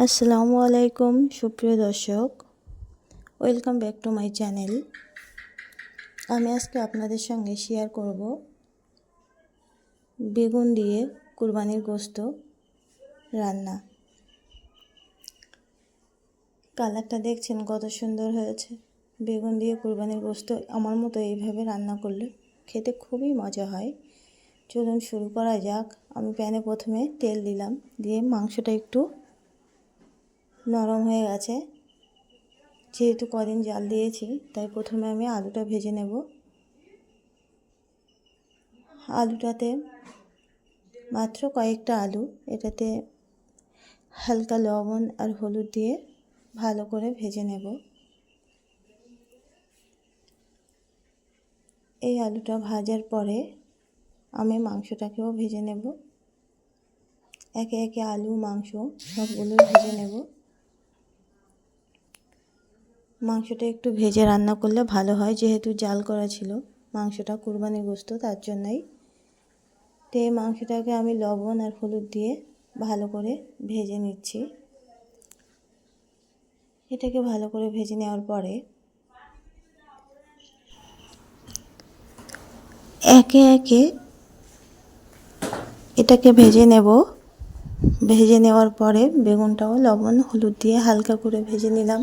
আসসালামু আলাইকুম সুপ্রিয় দর্শক, welcome back to my channel. আমি আজকে আপনাদের সঙ্গে শেয়ার করব বেগুন দিয়ে কুরবানির গোশত রান্না। কালারটা দেখছেন কত সুন্দর হয়েছে। বেগুন দিয়ে কুরবানির গোশত আমার মতো এইভাবে রান্না করলে খেতে খুবই মজা হয়। চলুন শুরু করা যাক। আমি প্যানে প্রথমে তেল দিলাম, দিয়ে মাংসটা একটু নরম হয়ে গেছে। যেহেতু কদিন জাল দিয়েছি তাই প্রথমে আমি আলুটা ভেজে নেব। আলুটাতে মাত্র কয়েকটা আলু, এটাতে হালকা লবণ আর হলুদ দিয়ে ভালো করে ভেজে নেব। এই আলুটা ভাজার পরে আমি মাংসটাকেও ভেজে নেব। একে একে আলু মাংস সবগুলো ভেজে নেব। মাংসটা একটু ভেজে রান্না করলে ভালো হয়, যেহেতু জাল করা ছিল মাংসটা কুরবানির গোশত, তার জন্যই। তো এই মাংসটাকে আমি লবণ আর হলুদ দিয়ে ভালো করে ভেজে নিচ্ছি। এটাকে ভালো করে ভেজে নেওয়ার পরে একে একে এটাকে ভেজে নেব। ভেজে নেওয়ার পরে বেগুনটাও লবণ হলুদ দিয়ে হালকা করে ভেজে নিলাম।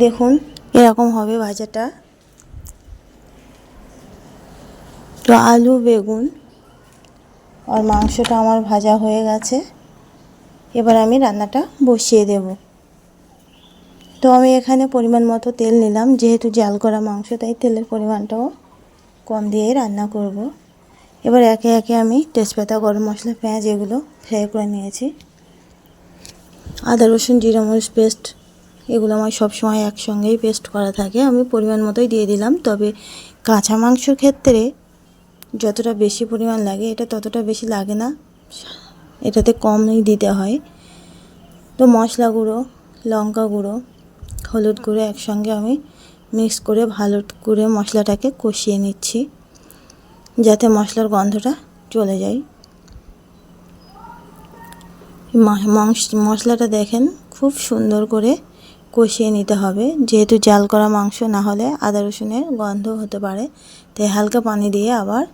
দেখুন এরকম হবে ভাজাটা। তো আলু বেগুন আর মাংসটা আমার ভাজা হয়ে গেছে। এবার আমি রান্নাটা বসিয়ে দেব। তো আমি এখানে পরিমাণ মতো তেল নিলাম, যেহেতু জাল করা মাংস তাই তেলের পরিমাণটাও কম দিয়ে রান্না করব। এবার একে একে আমি তেজপাতা, গরম মশলা, পেঁয়াজ এগুলো ফ্রাই করে নিয়েছি। আদা রসুন জিরা মরিচ পেস্ট এগুলো আমার সবসময় একসঙ্গেই পেস্ট করা থাকে। আমি পরিমাণ মতোই দিয়ে দিলাম, তবে কাঁচা মাংসর ক্ষেত্রে যতটা বেশি পরিমাণ লাগে এটা ততটা বেশি লাগে না, এটাতে কমই দিতে হয়। তো মশলা গুঁড়ো, লঙ্কা গুঁড়ো, হলুদ গুঁড়ো একসঙ্গে আমি মিক্স করে ভালো করে মশলাটাকে কষিয়ে নিচ্ছি, যাতে মশলার গন্ধটা চলে যায়। মশলাটা দেখেন খুব সুন্দর করে কষিয়ে নিতে হবে, যেহেতু জাল করা মাংস, না হলে আদা রসুনের গন্ধ হতে পারে। তাই হালকা পানি দিয়ে আবার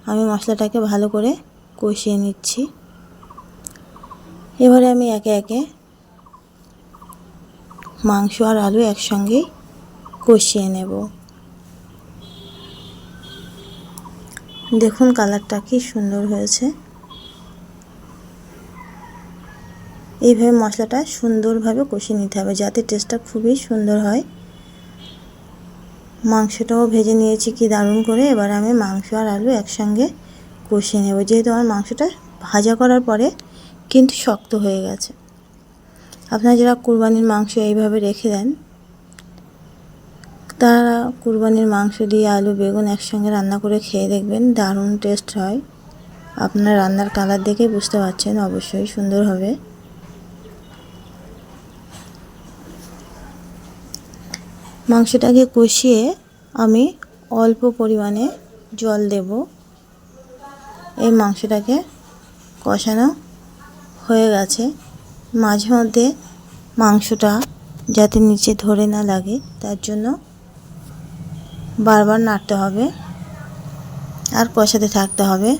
আমি মশলাটাকে ভালো করে কষিয়ে নিচ্ছি। এবারে আমি একে একে মাংস আর আলু একসঙ্গেই কষিয়ে নেব। দেখুন কালারটা কি সুন্দর হয়েছে। এইভাবে মশলাটা সুন্দরভাবে কষিয়ে নিতে হবে, যাতে টেস্টটা খুবই সুন্দর হয়। মাংসটাও ভেজে নিয়েছি কি দারুণ করে। এবার আমি মাংস আর আলু একসঙ্গে কষিয়ে নেব, যেহেতু আমার মাংসটা ভাজা করার পরে কিন্তু শক্ত হয়ে গেছে। আপনারা যারা কুরবানির মাংস এইভাবে রেখে দেন, তারা কুরবানির মাংস দিয়ে আলু বেগুন একসঙ্গে রান্না করে খেয়ে দেখবেন, দারুণ টেস্ট হয়। আপনারা রান্নার কালার দেখে বুঝতে পারছেন, অবশ্যই সুন্দর হবে। মাংসটাকে কষিয়ে আমি অল্প পরিমাণে জল দেব। এই মাংসটাকে কষানো হয়ে গেছে। মাঝে মধ্যে মাংসটা যাতে নিচে ধরে না লাগে, তার জন্য বারবার নাড়তে হবে আর কষাতে থাকতে হবে।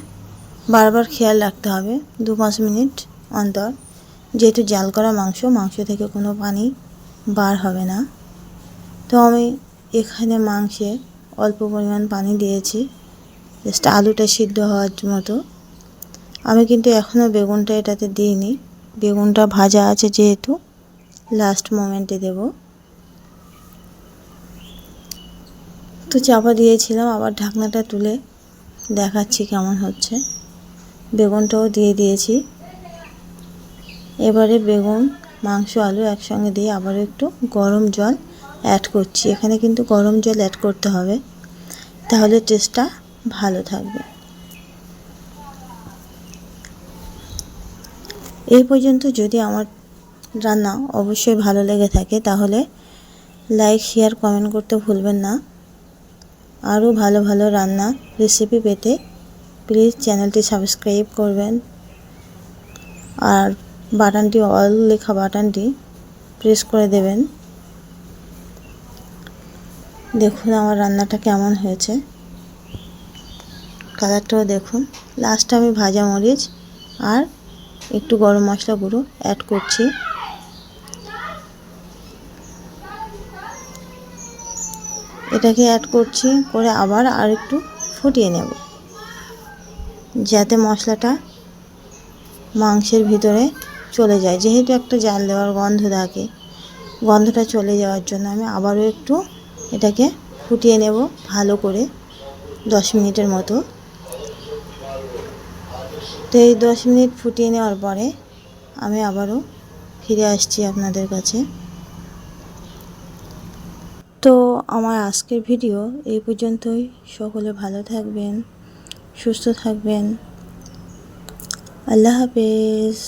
বারবার খেয়াল রাখতে হবে 2-5 মিনিট অন্তর, যেহেতু জাল করা মাংস, মাংস থেকে কোনো পানি বার হবে না। তো আমি এখানে মাংসে অল্প পরিমাণ পানি দিয়েছি, জাস্ট আলুটা সিদ্ধ হওয়ার মতো। আমি কিন্তু এখনও বেগুনটা এটাতে দিইনি, বেগুনটা ভাজা আছে যেহেতু লাস্ট মোমেন্টে দেব। তো চাপা দিয়েছিলাম, আবার ঢাকনাটা তুলে দেখাচ্ছি কেমন হচ্ছে। বেগুনটাও দিয়ে দিয়েছি। এবারে বেগুন, মাংস, আলু একসঙ্গে দিয়ে আবার একটু গরম জল অ্যাড করছি। এখানে কিন্তু গরম জল অ্যাড করতে হবে, তাহলে টেস্টটা ভালো থাকবে। এই পর্যন্ত যদি আমার রান্না অবশ্যই ভালো লেগে থাকে, তাহলে লাইক শেয়ার কমেন্ট করতে ভুলবেন না। আরও ভালো ভালো রান্না রেসিপি পেতে প্লিজ চ্যানেলটি সাবস্ক্রাইব করবেন। আর বাটনটি অল লেখা বাটনটি প্রেস করে দেবেন। দেখুন আমার রান্নাটা কেমন হয়েছে, কালারটাও দেখুন। লাস্টে আমি ভাজা মরিচ আর একটু গরম মশলা গুঁড়ো অ্যাড করছি। এটাকে অ্যাড করছি, করে আবার আর একটু ফুটিয়ে নেব, যাতে মশলাটা মাংসের ভিতরে চলে যায়। যেহেতু একটা জাল দেওয়ার গন্ধ থাকে, গন্ধটা চলে যাওয়ার জন্য আমি আবারও একটু এটাকে ফুটিয়ে নেব ভালো করে 10 মিনিটের মতো। তো এই 10 মিনিট ফুটিয়ে নেওয়ার পরে আমি আবারও ফিরে আসছি আপনাদের কাছে। তো আমার আজকের ভিডিও এই পর্যন্তই। সকলে ভালো থাকবেন, সুস্থ থাকবেন। আল্লাহ হাফেজ।